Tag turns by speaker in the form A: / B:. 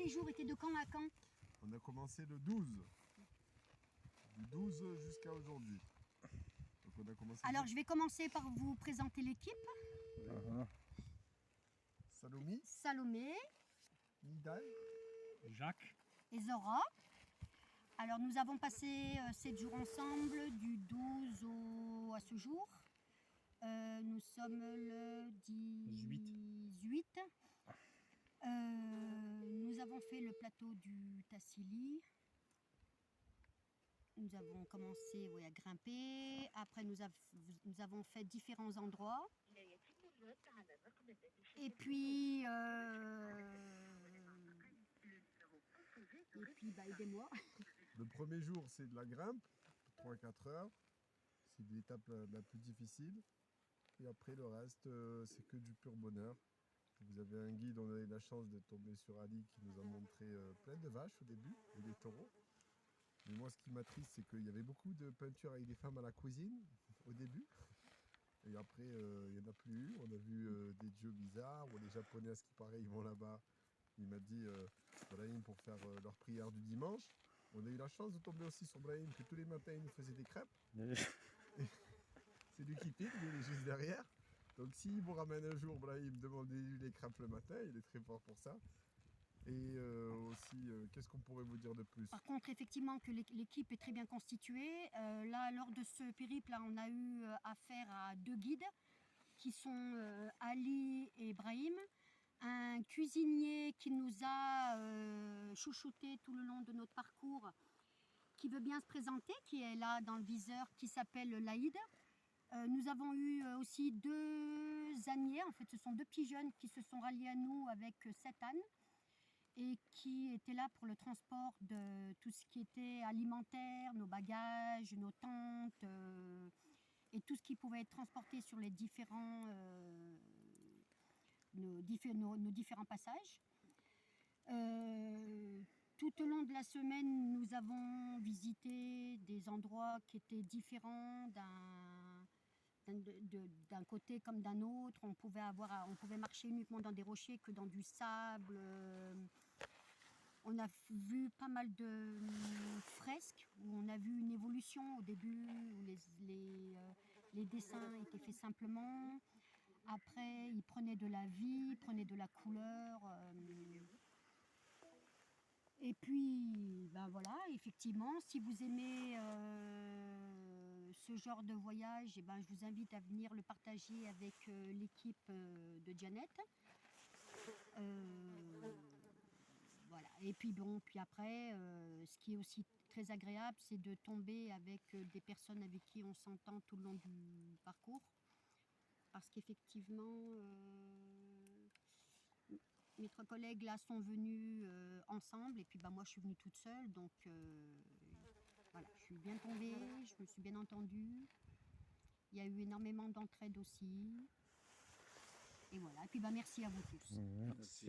A: séjour était de quand à quand?
B: On a commencé le 12. Du 12 jusqu'à aujourd'hui. Donc on a commencé.
A: Alors je vais commencer par vous présenter l'équipe. Salomé,
B: Nidal,
C: Jacques.
A: et Zora. Alors nous avons passé 7 jours ensemble du 12 à ce jour. Nous sommes le 18. Nous avons fait le plateau du Tassili. Nous avons commencé à grimper. Après nous avons fait différents endroits. Et puis aidez-moi.
B: Le premier jour, c'est de la grimpe, 3-4 heures. C'est l'étape la plus difficile. Et après, le reste, c'est que du pur bonheur. Vous avez un guide, on a eu la chance de tomber sur Ali qui nous a montré plein de vaches au début, et des taureaux. Mais moi, ce qui m'attriste, c'est qu'il y avait beaucoup de peintures avec des femmes à la cuisine au début. Et après, il n'y en a plus eu. On a vu des dieux bizarres, ou les Japonais, à ce qui paraît, ils vont là-bas. Il m'a dit, Brahim, pour faire leur prière du dimanche. On a eu la chance de tomber aussi sur Brahim, que tous les matins, il nous faisait des crêpes. C'est lui qui pique, lui, il est juste derrière. Donc s'il vous ramène un jour, Brahim, demandez-lui les crêpes le matin, il est très fort pour ça. Et aussi, qu'est-ce qu'on pourrait vous dire de plus?
A: Par contre, effectivement, que l'équipe est très bien constituée. Là, lors de ce périple, on a eu affaire à 2 guides, qui sont Ali et Brahim. Un cuisinier qui nous a chouchouté tout le long de notre parcours, qui veut bien se présenter, qui est là dans le viseur, qui s'appelle Laïd. Nous avons eu aussi 2 âniers, en fait ce sont 2 petits jeunes qui se sont ralliés à nous avec 7 ânes et qui étaient là pour le transport de tout ce qui était alimentaire, nos bagages, nos tentes et tout ce qui pouvait être transporté sur les différents, nos différents passages. Tout au long de la semaine, nous avons visité des endroits qui étaient différents d'un côté comme d'un autre. On pouvait marcher uniquement dans des rochers que dans du sable. On a vu pas mal de fresques où on a vu une évolution au début, où les dessins étaient faits simplement. Après, ils prenaient de la vie, ils prenaient de la couleur. Et puis, voilà, effectivement, si vous aimez ce genre de voyage, je vous invite à venir le partager avec l'équipe de Janet. Voilà. Et puis après, ce qui est aussi très agréable, c'est de tomber avec des personnes avec qui on s'entend tout le long du parcours. Parce qu'effectivement, mes 3 collègues là sont venus ensemble et puis moi je suis venue toute seule, donc voilà, je suis bien tombée, je me suis bien entendue. Il y a eu énormément d'entraide aussi. Et voilà, et puis merci à vous tous.
C: Merci.